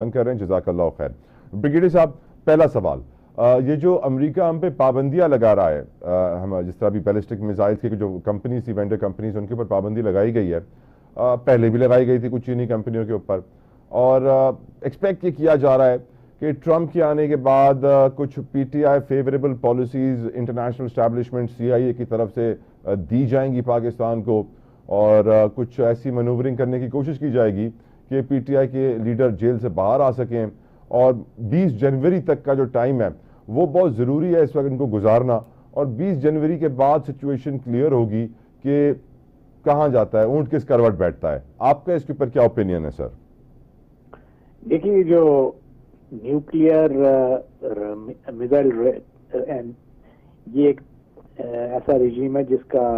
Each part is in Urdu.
کر رہے ہیں. جزاک اللہ خیر. بریگیڈیئر صاحب، پہلا سوال، یہ جو امریکہ ہم پہ پابندیاں لگا رہا ہے، ہم جس طرح بھی بیلسٹک میزائلز کی جو کمپنیز تھی، وینڈر کمپنیز، ان کے اوپر پابندی لگائی گئی ہے. پہلے بھی لگائی گئی تھی کچھ چینی کمپنیوں کے اوپر، اور ایکسپیکٹ یہ کیا جا رہا ہے کہ ٹرمپ کے آنے کے بعد کچھ P T I favourable policies international establishment C I A کی طرف سے دی جائیں گی پاکستان کو، اور کچھ ایسی مینوورنگ کرنے کی کوشش کی جائے گی کہ پی ٹی آئی کے لیڈر جیل سے باہر آ سکیں. اور 20 جنوری تک کا جو ٹائم ہے وہ بہت ضروری ہے اس وقت ان کو گزارنا، اور 20 جنوری کے بعد سچویشن کلیئر ہوگی کہ کہاں جاتا ہے اونٹ، کس کروٹ بیٹھتا ہے. آپ کا اس کے اوپر کیا اوپینین ہے سر؟ دیکھیے، جو نیوکلیئر میزائل یہ ایک ایسا رجیم ہے جس کا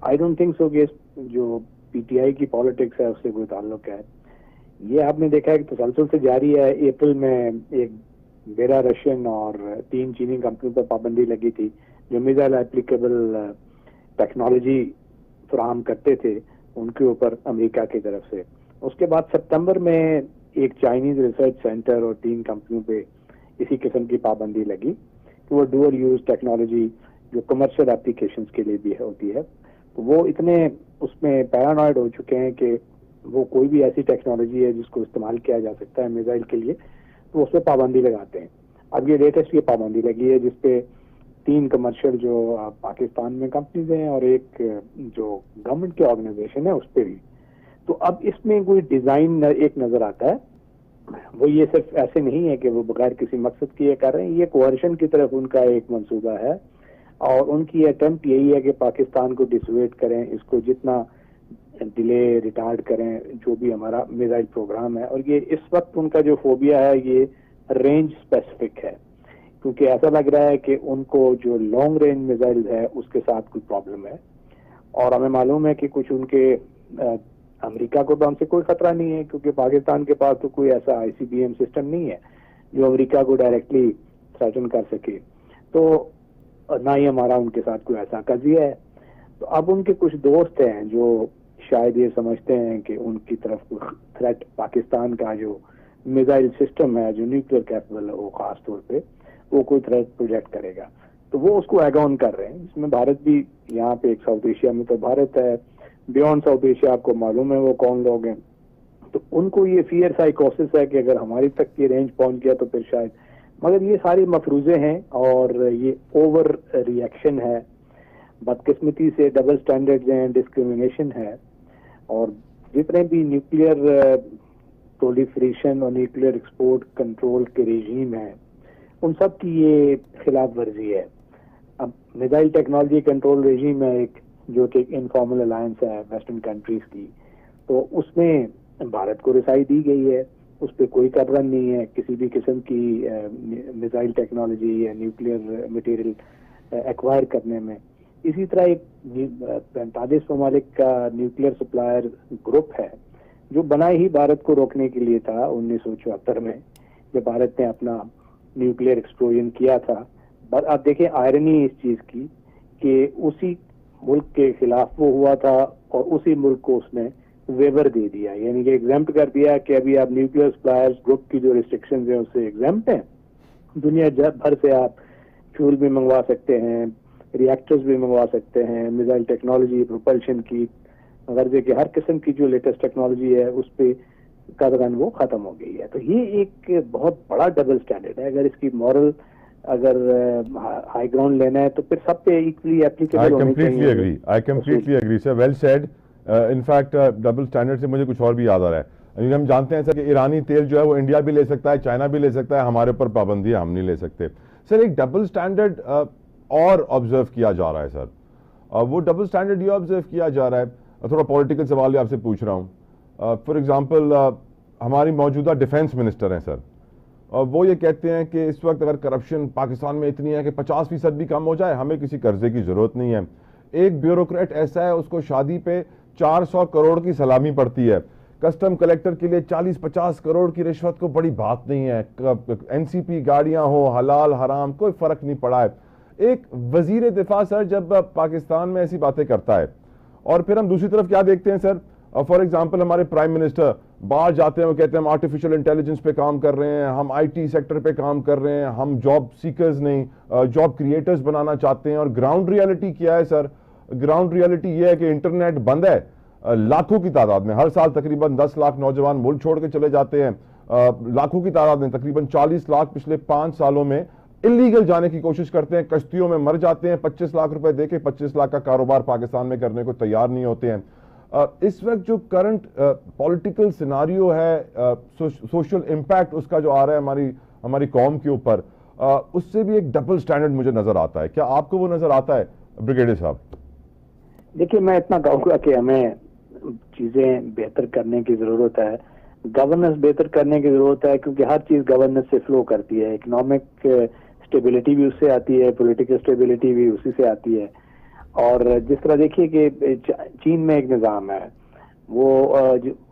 آئی ڈونٹ تھنک سو کہ جو پی ٹی آئی کی پالیٹکس ہے اس سے کوئی تعلق ہے. یہ آپ نے دیکھا ہے کہ تسلسل سے جاری ہے. اپریل میں ایک بیرا رشین اور 3 چینی کمپنیوں پر پابندی لگی تھی جو میزائل اپلیکیبل ٹیکنالوجی فراہم کرتے تھے ان کے اوپر امریکہ کی طرف سے. اس کے بعد ستمبر میں ایک چائنیز ریسرچ سینٹر اور 3 کمپنیوں پہ اسی قسم کی پابندی لگی کہ وہ ڈوئل یوز ٹیکنالوجی جو کمرشل اپلیکیشنز کے لیے بھی ہوتی ہے. وہ اتنے اس میں پیرانوائڈ ہو چکے ہیں کہ وہ کوئی بھی ایسی ٹیکنالوجی ہے جس کو استعمال کیا جا سکتا ہے میزائل کے لیے تو اس پہ پابندی لگاتے ہیں. اب یہ لیٹسٹ یہ پابندی لگی ہے جس پہ 3 کمرشل جو پاکستان میں کمپنیز ہیں اور ایک جو گورنمنٹ کی آرگنائزیشن ہے اس پہ بھی. تو اب اس میں کوئی ڈیزائن ایک نظر آتا ہے. وہ یہ صرف ایسے نہیں ہے کہ وہ بغیر کسی مقصد کی یہ کر رہے ہیں، یہ کوہرشن کی طرف ان کا ایک منصوبہ ہے اور ان کی اٹیمپٹ یہی ہے کہ پاکستان کو ڈسویٹ کریں، اس کو جتنا ڈیلے ریٹارڈ کریں جو بھی ہمارا میزائل پروگرام ہے. اور یہ اس وقت ان کا جو فوبیا ہے یہ رینج اسپیسیفک ہے، کیونکہ ایسا لگ رہا ہے کہ ان کو جو لانگ رینج میزائل ہے اس کے ساتھ کوئی پرابلم ہے. اور ہمیں معلوم ہے کہ کچھ ان کے امریکہ کو تو ہم سے کوئی خطرہ نہیں ہے کیونکہ پاکستان کے پاس تو کوئی ایسا آئی سی بی ایم سسٹم نہیں ہے جو امریکہ کو ڈائریکٹلی تھریٹن کر سکے، تو نہ ہی ہمارا ان کے ساتھ کوئی ایسا قضیہ ہے. تو اب ان کے کچھ دوست ہیں جو شاید یہ سمجھتے ہیں کہ ان کی طرف کوئی تھریٹ پاکستان کا جو میزائل سسٹم ہے جو نیوکلیئر کیپبل ہے وہ خاص طور پہ وہ کوئی تھریٹ پروجیکٹ کرے گا، تو وہ اس کو ایگ آن کر رہے ہیں. اس میں بھارت بھی، یہاں پہ ایک ساؤتھ ایشیا میں تو بھارت ہے، بیونڈ ساؤتھ ایشیا آپ کو معلوم ہے وہ کون لوگ ہیں. تو ان کو یہ فیئر سائیکوسس ہے کہ اگر ہماری تک یہ رینج پہنچ گیا تو پھر شاید، مگر یہ سارے مفروضے ہیں اور یہ اوور ری ایکشن ہے. بدقسمتی سے ڈبل سٹینڈرڈز ہیں، ڈسکریمنیشن ہے، اور جتنے بھی نیوکلیئر پرولیفریشن اور نیوکلیئر ایکسپورٹ کنٹرول کے رجیم ہیں ان سب کی یہ خلاف ورزی ہے. اب میزائل ٹیکنالوجی کنٹرول رجیم ہے ایک جو کہ انفارمل الائنس ہے ویسٹرن کنٹریز کی، تو اس میں بھارت کو رسائی دی گئی ہے، اس پہ کوئی قبرن نہیں ہے کسی بھی قسم کی میزائل ٹیکنالوجی یا نیوکلیئر مٹیریل ایکوائر کرنے میں. اسی طرح ایک 45 ممالک کا نیوکلیئر سپلائر گروپ ہے جو بنا ہی بھارت کو روکنے کے لیے تھا 1974 میں جب بھارت نے اپنا نیوکلیئر ایکسپلوژن کیا تھا. آپ دیکھیں آئرنی اس چیز کی کہ اسی ملک کے خلاف وہ ہوا تھا اور اسی ملک کو اس نے ویور دے دیا، یعنی کہ ایگزمپٹ کر دیا کہ ابھی آپ نیوکلیئر سپلائرز گروپ کی جو ریسٹرکشنز ہیں اس سے ایگزمپٹ ہیں. دنیا بھر سے آپ فیول بھی منگوا سکتے ہیں، ری ایکٹرز بھی منگوا سکتے ہیں، میزائل ٹیکنالوجی، پروپلشن کی، غرضے کہ ہر قسم کی جو لیٹسٹ ٹیکنالوجی ہے اس پہ قدغن وہ ختم ہو گئی ہے. تو یہ ایک بہت بڑا ڈبل سٹینڈرڈ ہے. اگر اس کی مورل اگر ہائی گراؤنڈ لینا ہے تو پھر سب پہ ایکولی اپلیکیبل ہونے چاہیے. I completely agree sir, well said. In fact double standard سے مجھے کچھ اور بھی یاد آ رہا ہے. ہم جانتے ہیں سر کہ ایرانی تیل جو ہے وہ انڈیا بھی لے سکتا ہے، چائنا بھی لے سکتا ہے، ہمارے اوپر پابندیاں ہم نہیں لے سکتے. سر ایک ڈبل سٹینڈرڈ اور آبزرو کیا جا رہا ہے سر، وہ ڈبل سٹینڈرڈ یہ آبزرو کیا جا رہا ہے، تھوڑا پولیٹیکل سوال بھی آپ سے پوچھ رہا ہوں. فار ایگزامپل ہماری موجودہ ڈیفینس منسٹر ہیں سر، وہ یہ کہتے ہیں کہ اس وقت اگر کرپشن پاکستان میں اتنی ہے کہ 50% بھی کم ہو جائے ہمیں کسی قرضے کی ضرورت نہیں ہے. ایک بیوروکریٹ ایسا ہے اس کو شادی پہ 400 کروڑ کی سلامی پڑتی ہے، کسٹم کلیکٹر کے لیے 40-50 کروڑ کی رشوت کو بڑی بات نہیں ہے، این سی پی گاڑیاں ہو، حلال حرام کوئی فرق نہیں پڑا ہے. ایک وزیر دفاع سر جب پاکستان میں ایسی باتیں کرتا ہے اور پھر ہم دوسری طرف کیا دیکھتے ہیں سر، فار ایگزامپل ہمارے پرائم منسٹر باہر جاتے ہیں وہ کہتے ہیں ہم آرٹیفیشل انٹیلیجنس پہ کام کر رہے ہیں, ہم آئی ٹی سیکٹر پہ کام کر رہے ہیں, ہم جاب سیکرز نہیں جاب کریٹرز بنانا چاہتے ہیں. اور گراؤنڈ ریالٹی کیا ہے سر؟ گراؤنڈ ریالٹی یہ ہے کہ انٹرنیٹ بند ہے لاکھوں کی تعداد میں. ہر سال تقریباً 10 لاکھ نوجوان ملک چھوڑ کے چلے جاتے ہیں, لاکھوں کی تعداد میں تقریباً 40 لاکھ پچھلے 5 سالوں میں اللیگل جانے کی کوشش کرتے ہیں, کشتیوں میں مر جاتے ہیں, 25 لاکھ روپے دے کے 25 لاکھ کا کاروبار پاکستان میں کرنے کو تیار نہیں ہوتے ہیں. اس وقت جو کرنٹ پولیٹیکل سیناریو ہے, سوشل امپیکٹ اس کا جو آ رہا ہے ہماری قوم کے اوپر, اس سے بھی ایک ڈبل سٹینڈرڈ مجھے نظر آتا ہے. کیا آپ کو وہ نظر آتا ہے بریگیڈیئر صاحب؟ دیکھیے میں اتنا کہوں گا کہ ہمیں چیزیں بہتر کرنے کی ضرورت ہے, گورننس بہتر کرنے کی ضرورت ہے, کیونکہ ہر چیز گورننس سے فلو کرتی ہے. اکنامک اسٹیبلٹی بھی اس سے آتی ہے, پولیٹیکل اسٹیبلٹی بھی اسی سے آتی ہے. اور جس طرح دیکھیے کہ چین میں ایک نظام ہے, وہ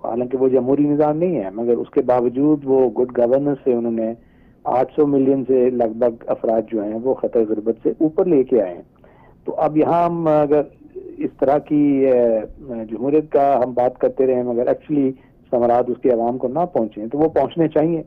حالانکہ وہ جمہوری نظام نہیں ہے, مگر اس کے باوجود وہ گڈ گورننس سے انہوں نے 800 ملین سے لگ بھگ افراد جو ہیں وہ خطر غربت سے اوپر لے کے آئے ہیں. تو اب یہاں ہم اگر اس طرح کی جمہوریت کا ہم بات کرتے رہے مگر ایکچولی ثمرات اس کے عوام کو نہ پہنچیں تو وہ پہنچنے چاہیے,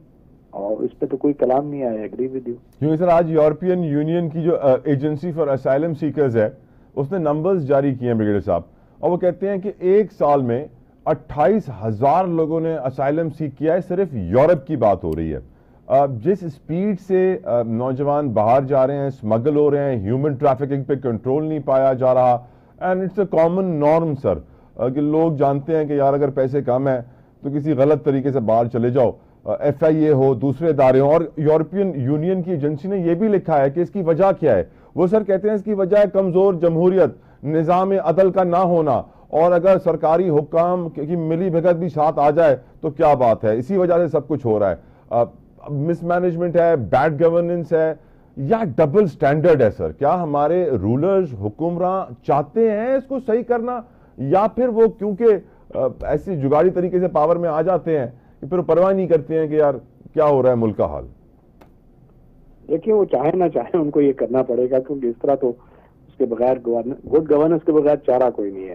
اور اس پہ تو کوئی کلام نہیں آیا. Agree with you. کیونکہ سر آج یورپین یونین کی جو ایجنسی فار اسائلم سیکرز ہے اس نے نمبرز جاری کیے ہیں بریگیڈیئر صاحب, اور وہ کہتے ہیں کہ ایک سال میں 28,000 لوگوں نے اسائلم سیک کیا ہے. صرف یورپ کی بات ہو رہی ہے. جس سپیڈ سے نوجوان باہر جا رہے ہیں, اسمگل ہو رہے ہیں, ہیومن ٹریفکنگ پہ کنٹرول نہیں پایا جا رہا, and it's a common norm sir کہ لوگ جانتے ہیں کہ یار اگر پیسے کم ہیں تو کسی غلط طریقے سے باہر چلے جاؤ, ایف آئی اے ہو, دوسرے ادارے ہوں. اور یورپین یونین کی ایجنسی نے یہ بھی لکھا ہے کہ اس کی وجہ کیا ہے. وہ سر کہتے ہیں اس کی وجہ ہے کمزور جمہوریت, نظام عدل کا نہ ہونا, اور اگر سرکاری حکام کی ملی بھگت بھی ساتھ آ جائے تو کیا بات ہے, اسی وجہ سے سب کچھ ہو رہا ہے. مس مینجمنٹ ہے, بیڈ گورننس ہے, یا ڈبل سٹینڈرڈ ہے سر؟ کیا ہمارے رولرز حکمراں چاہتے ہیں اس کو صحیح کرنا, یا پھر وہ کیونکہ ایسی جگاڑی طریقے سے پاور میں آ جاتے ہیں کہ پھر پرواہ نہیں کرتے ہیں کہ یار کیا ہو رہا ہے ملک کا حال؟ دیکھیے وہ چاہے نہ چاہے ان کو یہ کرنا پڑے گا, کیونکہ اس طرح تو اس کے بغیر گڈ گورننس کے بغیر چارہ کوئی نہیں ہے.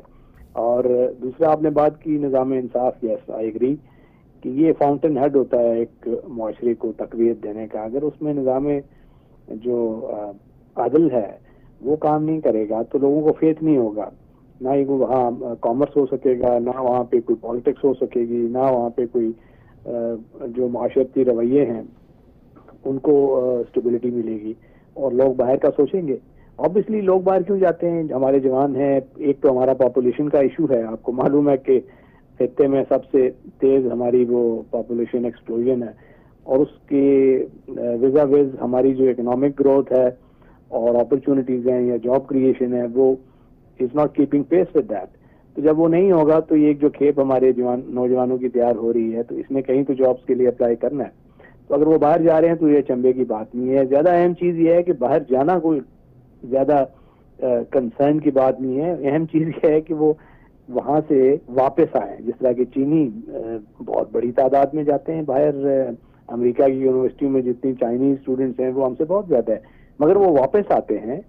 اور دوسرا آپ نے بات کی نظام انصاف, یس آئی ایگری کہ یہ فاؤنٹین ہیڈ ہوتا ہے ایک معاشرے کو تقویت دینے کا. اگر اس میں نظام جو عدل ہے وہ کام نہیں کرے گا تو لوگوں کو فیتھ نہیں ہوگا, نہ ہی وہاں کامرس ہو سکے گا, نہ وہاں پہ کوئی پالیٹکس ہو سکے گی, نہ وہاں پہ کوئی جو معاشرتی رویے ہیں ان کو اسٹیبلٹی ملے گی, اور لوگ باہر کا سوچیں گے. آبویسلی لوگ باہر کیوں جاتے ہیں؟ ہمارے جوان ہیں, ایک تو ہمارا پاپولیشن کا ایشو ہے. آپ کو معلوم ہے کہ خطے میں سب سے تیز ہماری وہ پاپولیشن ایکسپلوژن ہے, اور اس کے وزا وز ہماری جو اکنامک گروتھ ہے اور اپرچونٹیز ہیں یا جاب کریشن ہے وہ is not keeping pace with that. تو جب وہ نہیں ہوگا تو یہ جو کھیپ ہمارے نوجوانوں کی تیار ہو رہی ہے تو اس میں کہیں تو جابس کے لیے اپلائی کرنا ہے. تو اگر وہ باہر جا رہے ہیں تو یہ چمبے کی بات نہیں ہے. زیادہ اہم چیز یہ ہے کہ باہر جانا کوئی زیادہ کنسرن کی بات نہیں ہے. اہم چیز یہ ہے کہ وہ وہاں سے واپس آئیں. جس طرح کہ چینی بہت بڑی تعداد میں جاتے ہیں باہر, امریکہ کی یونیورسٹیوں میں جتنی چائنیز اسٹوڈنٹس ہیں وہ ہم سے بہت زیادہ ہے, مگر وہ واپس آتے ہیں,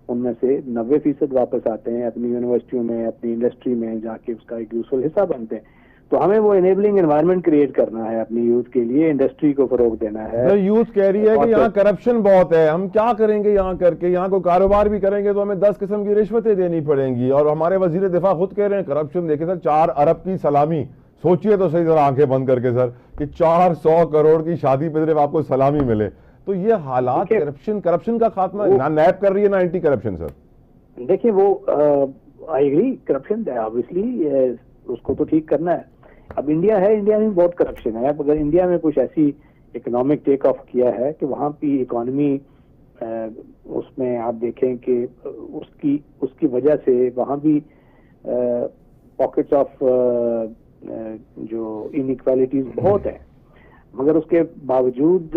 ان میں سے 90% واپس آتے ہیں اپنی یونیورسٹیوں میں, اپنی انڈسٹری میں جا کے اس کا ایک یوزفل حصہ بنتے ہیں. تو ہمیں وہ انیبلنگ انوائرمنٹ کریٹ کرنا ہے اپنی یوتھ کے لیے, انڈسٹری کو فروغ دینا ہے. یوتھ کہہ رہی ہے کہ یہاں کرپشن بہت ہے, ہم کیا کریں گے یہاں کر کے, یہاں کو کاروبار بھی کریں گے تو ہمیں 10 قسم کی رشوتیں دینی پڑیں گی. اور ہمارے وزیر دفاع خود کہہ رہے ہیں کرپشن دیکھیں سر, 4 ارب کی سلامی, سوچئے تو صحیح ذرا آنکھیں بند کر کے سر, کہ 400 کروڑ کی شادی پہ صرف آپ کو سلامی ملے. تو یہ حالات کرپشن کا خاتمہ نہ نیب کر رہی ہے نہ اینٹی کرپشن سر. دیکھیں وہ آئی ایگری کرپشن ہے, آبویسلی اس کو تو ٹھیک کرنا ہے. اب انڈیا ہے, انڈیا میں بہت کرپشن ہے. اب اگر انڈیا میں کچھ ایسی اکنامک ٹیک آف کیا ہے کہ وہاں کی اکانومی اس میں آپ دیکھیں کہ اس کی وجہ سے وہاں بھی پاکٹس آف جو انیکویلٹیز بہت ہیں, مگر اس کے باوجود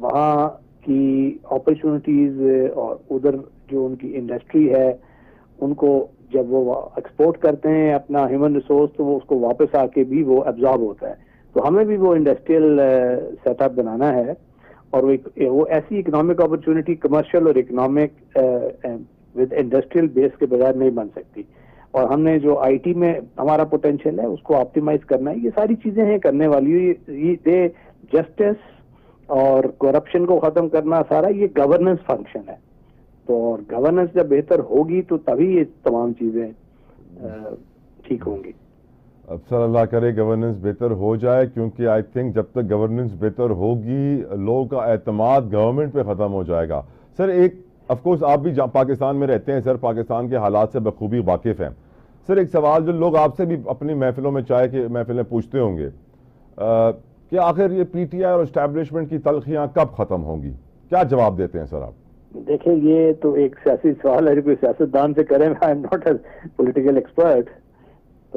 وہاں کی اپرچونٹیز اور ادھر جو ان کی انڈسٹری ہے ان کو جب وہ ایکسپورٹ کرتے ہیں اپنا ہیومن ریسورس تو وہ اس کو واپس آ کے بھی وہ ایبزارب ہوتا ہے. تو ہمیں بھی وہ انڈسٹریل سیٹ اپ بنانا ہے, اور وہ ایسی اکنامک اپرچونٹی کمرشل اور اکنامک ود انڈسٹریل بیس کے بغیر نہیں بن سکتی. اور ہم نے جو آئی ٹی میں ہمارا پوٹینشیل ہے اس کو آپٹیمائز کرنا ہے. یہ ساری چیزیں ہیں کرنے والی. دے جسٹس اور کرپشن کو ختم کرنا سارا یہ گورننس فنکشن ہے. تو اور گورننس جب بہتر ہوگی تو تبھی یہ تمام چیزیں ٹھیک ہوں گی. اب سر اللہ کرے گورننس بہتر ہو جائے, کیونکہ آئی تھنک جب تک گورننس بہتر ہوگی لوگوں کا اعتماد گورنمنٹ پہ ختم ہو جائے گا. سر ایک آف کورس آپ بھی پاکستان میں رہتے ہیں سر, پاکستان کے حالات سے بخوبی واقف ہیں. سر ایک سوال جو لوگ آپ سے بھی اپنی محفلوں میں چائے کی محفلیں پوچھتے ہوں گے کہ آخر یہ پی ٹی آئی اور اسٹیبلشمنٹ کی تلخیاں کب ختم ہوں گی, کیا جواب دیتے ہیں سر آپ؟ دیکھیں یہ تو ایک سیاسی سوال ہے, کوئی سیاستدان سے کریں. I am not a political expert.